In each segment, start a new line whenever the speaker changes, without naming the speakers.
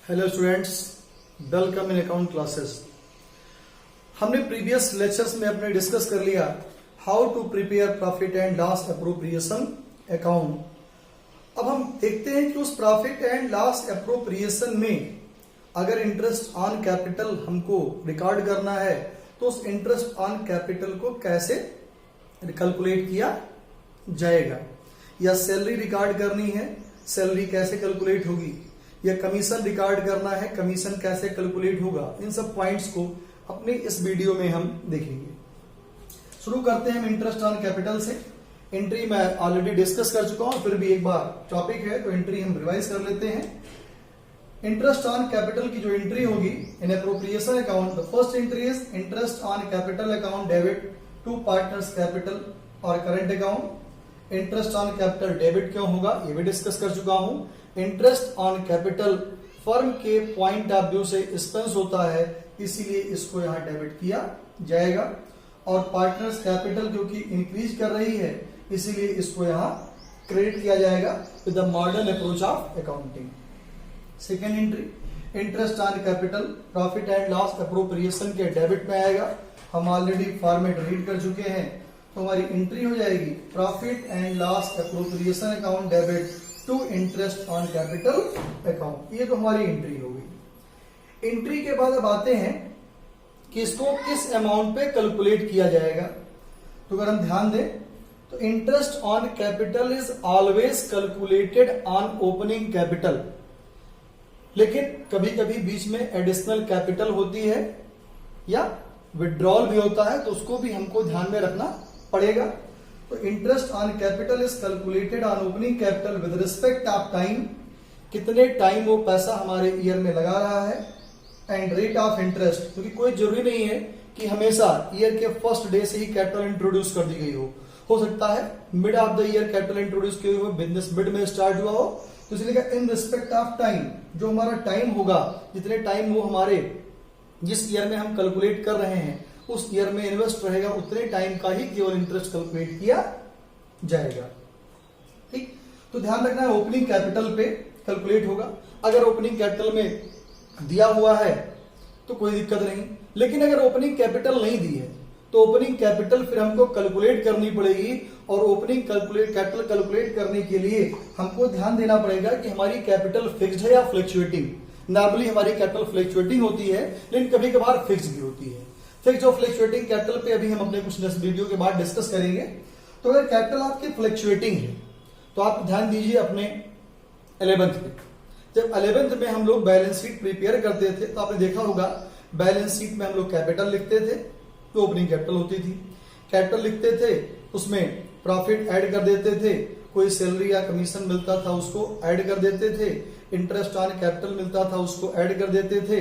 Hello students, welcome in account classes. हमने previous lectures में अपने डिस्कस कर लिया how to prepare profit and loss appropriation account. अब हम देखते हैं कि उस प्रॉफिट एंड लॉस अप्रोप्रिएशन में अगर इंटरेस्ट ऑन कैपिटल हमको रिकॉर्ड करना है तो उस इंटरेस्ट ऑन कैपिटल को कैसे कैलकुलेट किया जाएगा, या सैलरी रिकॉर्ड करनी है, सैलरी कैसे कैलकुलेट होगी, या कमीशन रिकॉर्ड करना है, कमीशन कैसे कैलकुलेट होगा। इन सब पॉइंट्स को अपने इस वीडियो में हम देखेंगे। शुरू करते हैं हम इंटरेस्ट ऑन कैपिटल से। एंट्री मैं ऑलरेडी डिस्कस कर चुका हूं, फिर भी एक बार टॉपिक है तो एंट्री हम रिवाइज कर लेते हैं। इंटरेस्ट ऑन कैपिटल की जो एंट्री होगी in appropriation account, the first entry is interest on capital account debit to partners capital और current account. Interest on capital debit क्यों होगा ये भी डिस्कस कर चुका हूं। इंटरेस्ट ऑन कैपिटल फर्म के पॉइंट ऑफ व्यू से एक्सपेंस होता है, इसीलिए इसको यहां डेबिट किया जाएगा। और पार्टनर्स कैपिटल क्योंकि इंक्रीज कर रही है इसीलिए इसको यहां क्रेडिट किया जाएगा with the modern approach of accounting. Second entry interest on capital profit and loss appropriation के डेबिट में आएगा। हम ऑलरेडी फॉर्मेट रीड कर चुके हैं तो हमारी एंट्री हो जाएगी profit and loss appropriation account debit to interest on capital account. ये तो हमारी एंट्री हो गई। एंट्री के बाद अब आते हैं कि इसको किस अमाउंट पे कैलकुलेट किया जाएगा। तो अगर हम ध्यान दें तो interest on capital is always calculated on opening capital, लेकिन कभी कभी बीच में एडिशनल कैपिटल होती है या विड्रॉल भी होता है, तो उसको भी हमको ध्यान में रखना पड़ेगा। तो interest on capital is calculated on opening capital with respect of time, कितने टाइम वो पैसा हमारे ईयर में लगा रहा है, एंड रेट ऑफ इंटरेस्ट, क्योंकि कोई जरूरी नहीं है कि हमेशा ईयर के फर्स्ट डे से ही कैपिटल इंट्रोड्यूस कर दी गई हो सकता है mid of the year capital introduce किए हुए, बिजनेस मिड में स्टार्ट हुआ हो, तो इसलिए इन रिस्पेक्ट ऑफ टाइम, जो हमारा टाइम होगा, जितने टाइम वो हमारे जिस ईयर में हम कैलकुलेट कर रहे हैं उस ईयर में इन्वेस्ट रहेगा, उतने टाइम का ही केवल इंटरेस्ट कैलकुलेट किया जाएगा। ठीक, तो ध्यान रखना है ओपनिंग कैपिटल पे कैलकुलेट होगा। अगर ओपनिंग कैपिटल में दिया हुआ है तो कोई दिक्कत नहीं, लेकिन अगर ओपनिंग कैपिटल नहीं दी है तो ओपनिंग कैपिटल फिर हमको कैलकुलेट करनी पड़ेगी। और ओपनिंग कैपिटल कैलकुलेट करने के लिए हमको ध्यान देना पड़ेगा कि हमारी कैपिटल फिक्स्ड है या फ्लक्चुएटिंग। नॉर्मली हमारी कैपिटल फ्लक्चुएटिंग होती है, लेकिन कभी कभार फिक्स भी होती है। फिक्स्ड और फ्लक्चुएटिंग कैपिटल पे अभी हम अपने कुछ वीडियो के बाद डिस्कस करेंगे। तो अगर कैपिटल आपकी फ्लक्चुएटिंग है तो आप ध्यान दीजिए अपने 11th पे। जब 11th में हम लोग बैलेंस शीट प्रिपेयर करते थे तो आपने देखा होगा बैलेंस शीट में हम लोग कैपिटल लिखते थे तो ओपनिंग कैपिटल होती थी। कैपिटल लिखते थे उसमें प्रॉफिट ऐड कर देते थे, कोई सैलरी या कमीशन मिलता था उसको ऐड कर देते थे, इंटरेस्ट ऑन कैपिटल मिलता था उसको ऐड कर देते थे,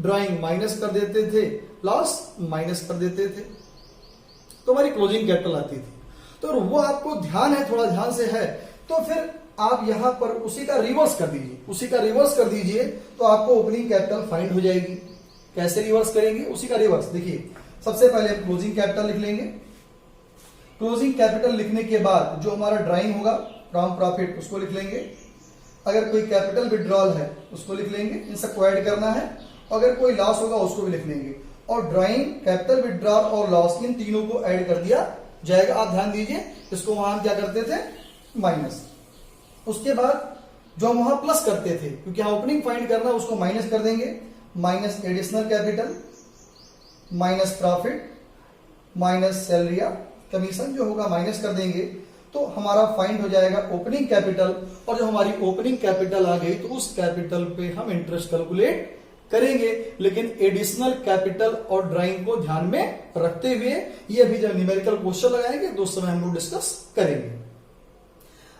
ड्राइंग माइनस कर देते थे, लॉस माइनस कर देते थे, तो हमारी क्लोजिंग कैपिटल आती थी। तो वो आपको ध्यान है, थोड़ा ध्यान से है, तो फिर आप यहां पर उसी का रिवर्स कर दीजिए, तो आपको ओपनिंग कैपिटल फाइंड हो जाएगी। कैसे रिवर्स करेंगे, उसी का रिवर्स देखिए। सबसे पहले हम क्लोजिंग कैपिटल लिख लेंगे। क्लोजिंग कैपिटल लिखने के बाद जो हमारा ड्राइंग होगा फ्रॉम प्रॉफिट उसको लिख लेंगे। अगर कोई कैपिटल विड्रॉल है उसको लिख लेंगे, इन सबको ऐड करना है। अगर कोई लॉस होगा उसको भी लिख लेंगे। और ड्राइंग, कैपिटल विड्रॉल और लॉस, इन तीनों को ऐड कर दिया जाएगा। आप ध्यान दीजिए, इसको वहां क्या करते थे माइनस। उसके बाद जो हम वहां प्लस करते थे, क्योंकि यहां ओपनिंग फाइंड करना, उसको माइनस कर देंगे। Minus additional capital, minus profit, minus salary या कमीशन जो होगा माइनस कर देंगे, तो हमारा फाइंड हो जाएगा ओपनिंग कैपिटल। और जो हमारी ओपनिंग कैपिटल आ गई तो उस कैपिटल पे हम इंटरेस्ट कैलकुलेट करेंगे, लेकिन एडिशनल कैपिटल और ड्राइंग को ध्यान में रखते हुए। ये अभी जब न्यूमेरिकल क्वेश्चन लगाएंगे तो उस समय हम लोग डिस्कस करेंगे।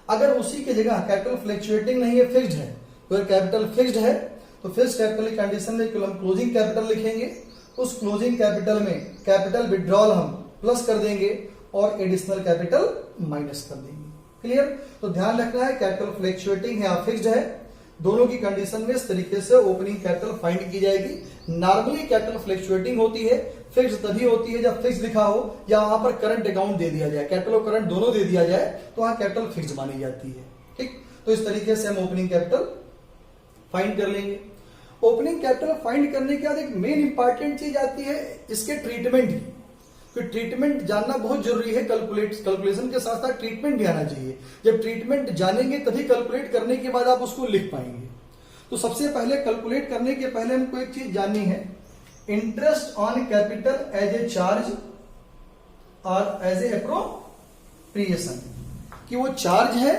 अगर उसी की जगह कैपिटल फ्लक्चुएटिंग नहीं है, फिक्स्ड है, तो अगर कैपिटल फिक्स्ड है तो फिक्स्ड कैपिटल की कंडीशन में हम क्लोजिंग कैपिटल लिखेंगे। उस क्लोजिंग कैपिटल में कैपिटल विड्रॉल हम प्लस कर देंगे और एडिशनल कैपिटल माइनस कर देंगे। क्लियर? तो ध्यान रखना है कैपिटल फ्लक्चुएटिंग है या फिक्स्ड है, दोनों की कंडीशन में इस तरीके से ओपनिंग कैपिटल फाइंड की जाएगी। नॉर्मली कैपिटल फ्लक्चुएटिंग होती है, फिक्स तभी होती है जब फिक्स लिखा हो या वहां पर करंट अकाउंट दे दिया जाए, कैपिटल और करंट दोनों दे दिया जाए तो वहां कैपिटल फिक्स मानी जाती है। ठीक, तो इस तरीके से हम ओपनिंग कैपिटल फाइंड कर लेंगे। ओपनिंग कैपिटल फाइंड करने के बाद एक मेन इंपॉर्टेंट चीज आती है इसके ट्रीटमेंट की। तो ट्रीटमेंट जानना बहुत जरूरी है। कैलकुलेशन के साथ साथ ट्रीटमेंट भी आना चाहिए। जब ट्रीटमेंट जानेंगे तभी कैलकुलेट करने के बाद आप उसको लिख पाएंगे। तो सबसे पहले कैलकुलेट करने के पहले हमको एक चीज जाननी है, interest on capital as a charge और एज ए एप्रोप्रिएशन, कि वो चार्ज है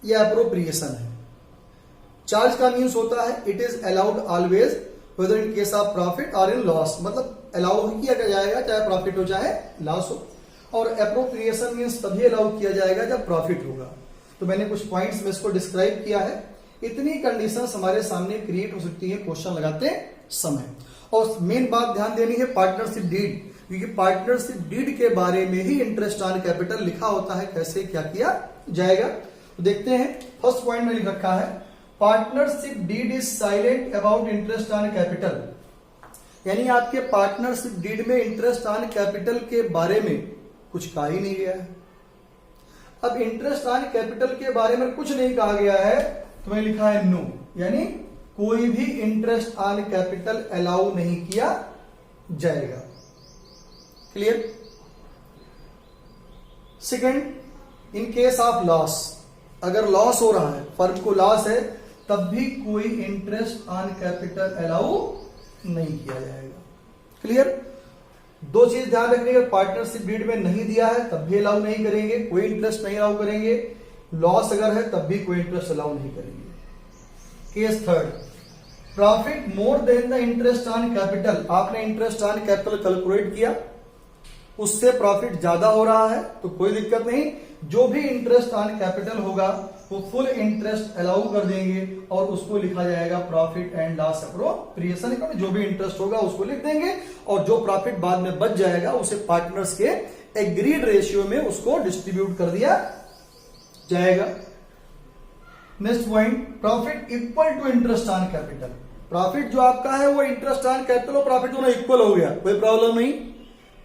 या एप्रोप्रिएशन है। चार्ज का मीन्स होता है it is allowed always whether in case of profit और इन लॉस, मतलब अलाउ ही किया जाएगा चाहे प्रॉफिट हो चाहे लॉस हो। और एप्रोप्रिएशन मीन्स तभी अलाउ किया जाएगा जब प्रॉफिट होगा। तो मैंने कुछ पॉइंट्स में इसको डिस्क्राइब किया है। इतनी कंडीशंस हमारे सामने क्रिएट हो सकती है क्वेश्चन लगाते समय। और मेन बात ध्यान देनी है पार्टनरशिप डीड, क्योंकि पार्टनरशिप डीड के बारे में ही इंटरेस्ट ऑन कैपिटल लिखा होता है, कैसे क्या किया जाएगा। तो देखते हैं, फर्स्ट पॉइंट में लिख रखा है partnership deed is silent about interest on capital, यानी आपके पार्टनरशिप डीड में इंटरेस्ट ऑन कैपिटल के बारे में कुछ कहा ही नहीं गया है। अब इंटरेस्ट ऑन कैपिटल के बारे में कुछ नहीं कहा गया है तो मैंने लिखा है नो, यानी कोई भी इंटरेस्ट ऑन कैपिटल अलाउ नहीं किया जाएगा। Clear. Second, in case of loss, अगर लॉस हो रहा है, फर्म को लॉस है, तब भी कोई इंटरेस्ट ऑन कैपिटल अलाउ नहीं किया जाएगा। क्लियर। दो चीज ध्यान रखने का, पार्टनरशिप डीड में नहीं दिया है तब भी अलाउ नहीं करेंगे, कोई इंटरेस्ट नहीं अलाउ करेंगे। लॉस अगर है तब भी कोई इंटरेस्ट अलाउ नहीं करेंगे। Case third, profit more than the interest on capital, आपने इंटरेस्ट ऑन कैपिटल कैलकुलेट किया, उससे प्रॉफिट ज्यादा हो रहा है तो कोई दिक्कत नहीं, जो भी इंटरेस्ट ऑन कैपिटल होगा वो फुल इंटरेस्ट अलाउ कर देंगे और उसको लिखा जाएगा profit and loss appropriation account. जो भी इंटरेस्ट होगा उसको लिख देंगे और जो प्रॉफिट बाद में बच जाएगा उसे पार्टनर्स के एग्रीड रेशियो में उसको डिस्ट्रीब्यूट कर दिया जाएगा। Next point, profit equal to interest on capital, profit जो आपका है वो इंटरेस्ट ऑन कैपिटल और प्रॉफिट दोनों इक्वल हो गया, कोई प्रॉब्लम नहीं।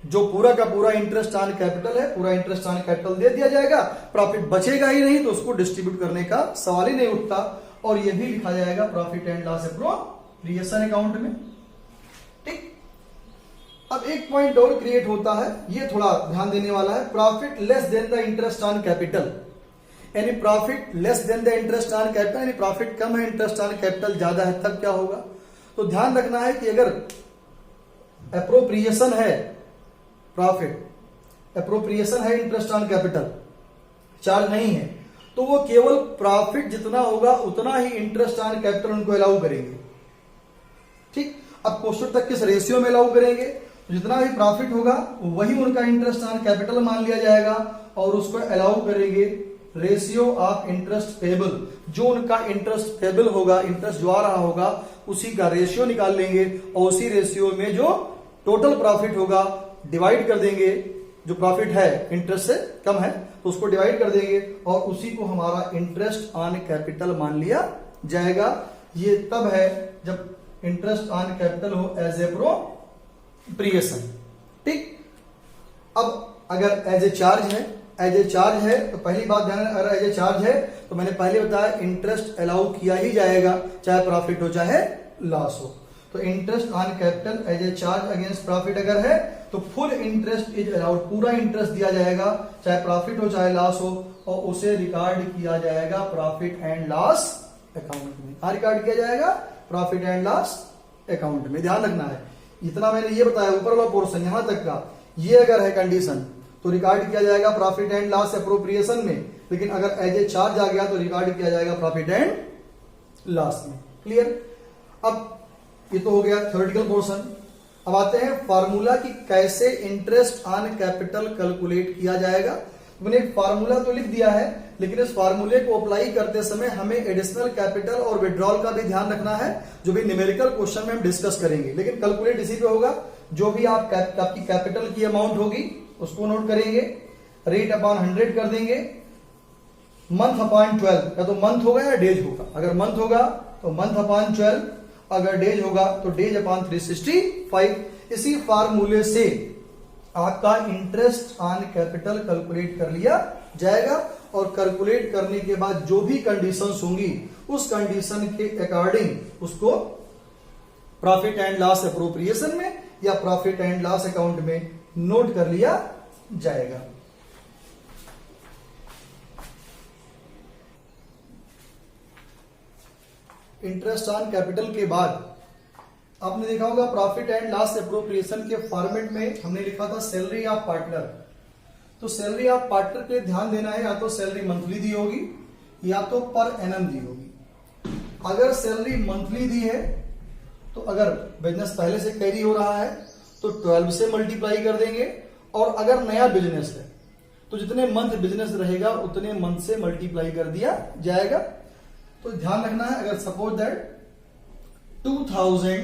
जो पूरा का पूरा इंटरेस्ट ऑन कैपिटल है, पूरा इंटरेस्ट ऑन कैपिटल दे दिया जाएगा, प्रॉफिट बचेगा ही नहीं तो उसको डिस्ट्रीब्यूट करने का सवाल ही नहीं उठता। और ये भी लिखा जाएगा profit and loss appropriation account में। ठीक। अब एक पॉइंट और क्रिएट होता है, ये थोड़ा ध्यान देने वाला है, profit less than the interest on capital, यानी profit less than the interest on capital, यानी प्रॉफिट कम है इंटरेस्ट ऑन कैपिटल ज्यादा है, तब क्या होगा। तो ध्यान रखना है कि अगर एप्रोप्रिएशन है, प्रॉफिट एप्रोप्रिएशन है इंटरेस्ट ऑन कैपिटल, चार्ज नहीं है, तो वो केवल प्रॉफिट जितना होगा उतना ही इंटरेस्ट ऑन कैपिटल उनको अलाउ करेंगे। ठीक। अब क्वेश्चन तक किस रेशियो में अलाउ करेंगे, जितना भी प्रॉफिट होगा वही उनका इंटरेस्ट ऑन कैपिटल मान लिया जाएगा और उसको अलाउ करेंगे रेशियो ऑफ इंटरेस्ट पेबल, जो उनका इंटरेस्ट पेबल होगा, इंटरेस्ट जो आ रहा होगा उसी का रेशियो निकाल लेंगे और उसी रेशियो में जो टोटल प्रॉफिट होगा डिवाइड कर देंगे। जो प्रॉफिट है इंटरेस्ट से कम है तो उसको डिवाइड कर देंगे और उसी को हमारा इंटरेस्ट ऑन कैपिटल मान लिया जाएगा। ये तब है जब इंटरेस्ट ऑन कैपिटल हो एज एप्रोप्रिएशन। ठीक। अब अगर एज ए चार्ज है, एज ए चार्ज है तो पहली बात ध्यान, अगर एज ए चार्ज है तो मैंने पहले बताया इंटरेस्ट अलाउ किया ही जाएगा चाहे प्रॉफिट हो चाहे लॉस हो। तो interest on capital as a charge against profit अगर है तो फुल इंटरेस्ट इज अलाउड, पूरा इंटरेस्ट दिया जाएगा चाहे प्रॉफिट हो चाहे लॉस हो और उसे रिकॉर्ड किया जाएगा प्रॉफिट एंड लॉस अकाउंट में। कहां रिकॉर्ड किया जाएगा, प्रॉफिट एंड लॉस अकाउंट में। ध्यान रखना है, इतना मैंने ये बताया ऊपर वाला पोर्शन यहां तक का, ये अगर है कंडीशन तो रिकॉर्ड किया जाएगा प्रॉफिट एंड लॉस एप्रोप्रिएशन में, लेकिन अगर एज ए चार्ज आ गया तो रिकॉर्ड किया जाएगा प्रॉफिट एंड लॉस में। क्लियर। अब ये तो हो गया थ्योरेटिकल पोर्शन। अब आते हैं फार्मूला की कैसे इंटरेस्ट ऑन कैपिटल कैलकुलेट किया जाएगा। मैंने एक फार्मूला तो लिख दिया है, लेकिन इस फार्मूले को अप्लाई करते समय हमें एडिशनल कैपिटल और विड्रॉल का भी ध्यान रखना है, जो भी न्यूमेरिकल क्वेश्चन में हम डिस्कस करेंगे। लेकिन कैलकुलेट इसी पे होगा, जो भी आपकी कैपिटल की अमाउंट होगी उसको नोट करेंगे, रेट अपॉन 100 कर देंगे, मंथ अपॉन 12, या तो मंथ होगा या डेज होगा। अगर मंथ होगा तो मंथ अपॉन 12, अगर डेज होगा तो डेज अपॉन 365। इसी फार्मूले से आपका इंटरेस्ट ऑन कैपिटल कैलकुलेट कर लिया जाएगा और कैलकुलेट करने के बाद जो भी कंडीशंस होंगी उस कंडीशन के अकॉर्डिंग उसको प्रॉफिट एंड लॉस एप्रोप्रिएशन में या प्रॉफिट एंड लॉस अकाउंट में नोट कर लिया जाएगा। इंटरेस्ट ऑन कैपिटल के बाद आपने देखा होगा प्रॉफिट एंड लॉस एप्रोप्रिएशन के फॉर्मेट में हमने लिखा था सैलरी ऑफ पार्टनर। तो सैलरी ऑफ पार्टनर पे ध्यान देना है, या तो सैलरी मंथली दी होगी या तो पर एनम दी होगी। अगर सैलरी मंथली दी है तो अगर बिजनेस पहले से कैरी हो रहा है तो 12 से मल्टीप्लाई कर देंगे, और अगर नया बिजनेस है तो जितने मंथ बिजनेस रहेगा उतने मंथ से मल्टीप्लाई कर दिया जाएगा। तो ध्यान रखना है, अगर सपोज दैट 2000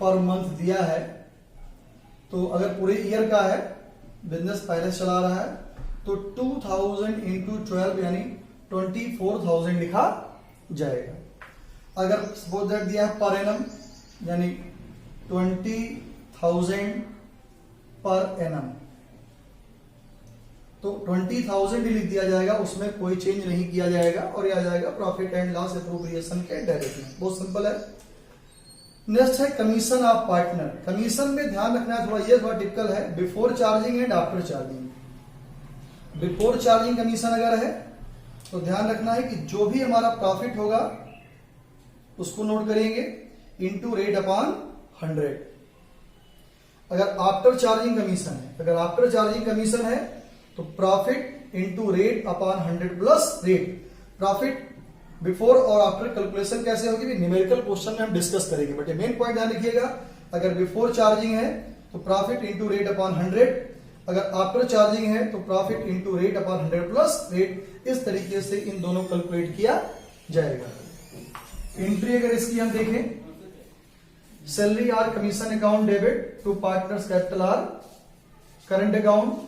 पर मंथ दिया है, तो अगर पूरे ईयर का है, बिजनेस पहले चला रहा है, तो 2000 इंटू 12 यानी 24,000 लिखा जाएगा। अगर सपोज दैट दिया है पर एनम यानी 20,000 पर एनम, तो 20,000 ही लिख दिया जाएगा, उसमें कोई चेंज नहीं किया जाएगा और यह आ जाएगा प्रॉफिट एंड लॉस एप्रोप्रिएशन के डेबिट में। बहुत सिंपल है। नेक्स्ट है कमीशन ऑफ पार्टनर। कमीशन में ध्यान रखना है, थोड़ा ये थोड़ा टिपिकल है, before charging and after charging. Before charging commission अगर है तो ध्यान रखना है कि जो भी हमारा प्रॉफिट होगा उसको नोट करेंगे इनटू रेट अपॉन 100। अगर आफ्टर चार्जिंग कमीशन है, अगर आफ्टर चार्जिंग कमीशन है तो profit into rate upon 100 plus rate. Profit before और आफ्टर कैलकुलेशन कैसे होगी न्यूमेरिकल क्वेश्चन में हम डिस्कस करेंगे, बट ये मेन पॉइंट ध्यान रखिएगा। अगर बिफोर चार्जिंग है तो प्रॉफिट इनटू रेट अपॉन 100, अगर आफ्टर चार्जिंग है तो profit into rate upon 100 plus rate. इस तरीके से इन दोनों कैलकुलेट किया जाएगा। एंट्री अगर इसकी हम देखें, salary or commission account debit to partners capital or current account,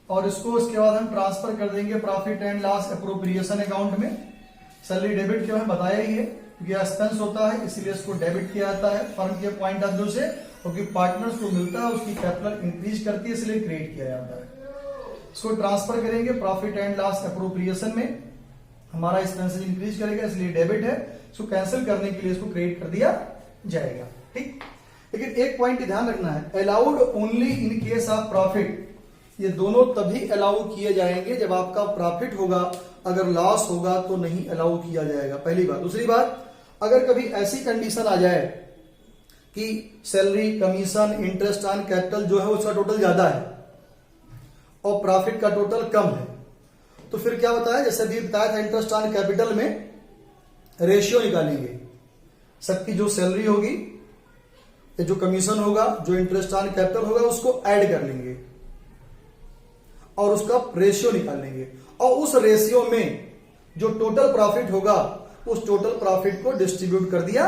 और इसको इसके बाद हम ट्रांसफर कर देंगे profit and loss appropriation account में। सैलरी डेबिट क्यों है बताया ही है, क्योंकि एक्सपेंस होता है इसलिए इसको डेबिट किया जाता है फर्म के पॉइंट ऑफ व्यू से, क्योंकि पार्टनर्स को मिलता है उसकी कैपिटल इंक्रीज करती है इसलिए क्रिएट किया जाता है। इसको ट्रांसफर करेंगे प्रॉफिट एंड लॉस एप्रोप्रिएशन में, हमारा एक्सपेंसेस इंक्रीज करेगा इसलिए डेबिट है, इसको कैंसिल करने के लिए इसको क्रिएट कर दिया जाएगा। ठीक, लेकिन एक पॉइंट ध्यान रखना है, allowed only in case of profit. ये दोनों तभी अलाउ किए जाएंगे जब आपका प्रॉफिट होगा, अगर लॉस होगा तो नहीं अलाउ किया जाएगा, पहली बात। दूसरी बात, अगर कभी ऐसी कंडीशन आ जाए कि salary commission interest on capital जो है उसका टोटल ज्यादा है और प्रॉफिट का टोटल कम है, तो फिर क्या बताया, जैसे भी बताया था इंटरेस्ट ऑन कैपिटल में रेशियो निकालेंगे, सबकी जो सैलरी होगी जो कमीशन होगा जो इंटरेस्ट ऑन कैपिटल होगा उसको ऐड कर लेंगे और उसका रेशियो निकाल लेंगे, और उस रेशियो में जो टोटल प्रॉफिट होगा उस टोटल प्रॉफिट को डिस्ट्रीब्यूट कर दिया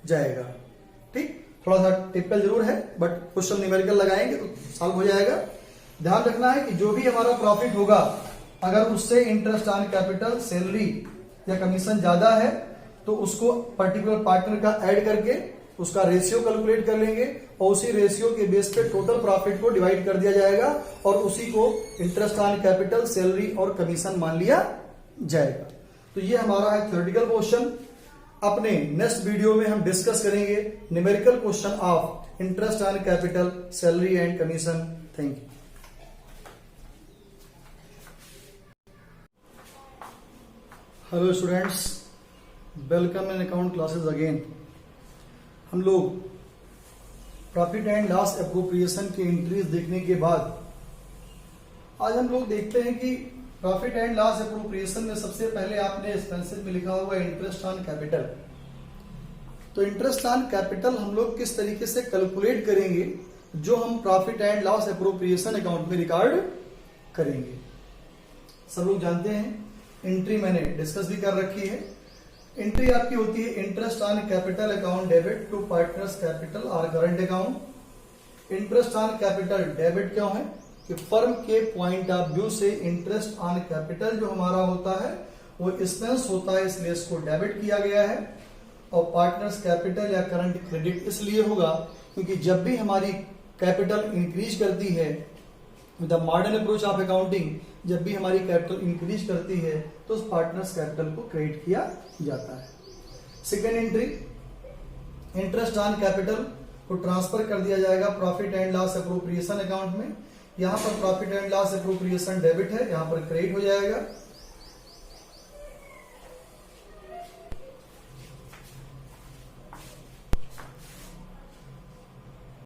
जाएगा। ठीक, थोड़ा सा टिपिकल जरूर है बट क्वेश्चन न्यूमेरिकल लगाएंगे तो सॉल्व हो जाएगा। ध्यान रखना है कि जो भी हमारा प्रॉफिट होगा अगर उससे इंटरेस्ट ऑन कैपिटल सैलरी या कमीशन ज्यादा है तो उसको पर्टिकुलर पार्टनर का ऐड करके उसका रेशियो कैलकुलेट कर लेंगे और उसी रेशियो के बेस पे टोटल प्रॉफिट को डिवाइड कर दिया जाएगा और उसी को इंटरेस्ट ऑन कैपिटल सैलरी और कमीशन मान लिया जाएगा। तो ये हमारा है थ्योरेटिकल क्वेश्चन। अपने नेक्स्ट वीडियो में हम डिस्कस करेंगे numerical question of interest on capital salary and commission. Thank you. Hello students, welcome in account classes again. हम लोग प्रॉफिट एंड लॉस एप्रोप्रिएशन की एंट्रीज देखने के बाद आज हम लोग देखते हैं कि प्रॉफिट एंड लॉस एप्रोप्रिएशन में सबसे पहले आपने एक्सपेंसेस में लिखा हुआ इंटरेस्ट ऑन कैपिटल। तो इंटरेस्ट ऑन कैपिटल हम लोग किस तरीके से कैलकुलेट करेंगे जो हम profit and loss appropriation account में रिकॉर्ड करेंगे। सब लोग जानते हैं, एंट्री मैंने डिस्कस भी कर रखी है। एंट्री आपकी होती है interest on capital account debit to partners capital और current account. Interest on capital debit क्यों है कि फर्म के पॉइंट ऑफ व्यू से इंटरेस्ट ऑन कैपिटल जो हमारा होता है वो एक्सपेंस होता है इसलिए इसको डेबिट किया गया है। और पार्टनर्स कैपिटल या करंट क्रेडिट इसलिए होगा क्योंकि जब भी हमारी कैपिटल इंक्रीज करती है with the modern approach of accounting, जब भी हमारी कैपिटल इंक्रीज करती है तो उस पार्टनर्स कैपिटल को क्रेडिट किया जाता है। Second entry, interest on capital को ट्रांसफर कर दिया जाएगा profit and loss appropriation account में। यहाँ पर profit and loss appropriation debit है, यहाँ पर क्रेडिट हो जाएगा।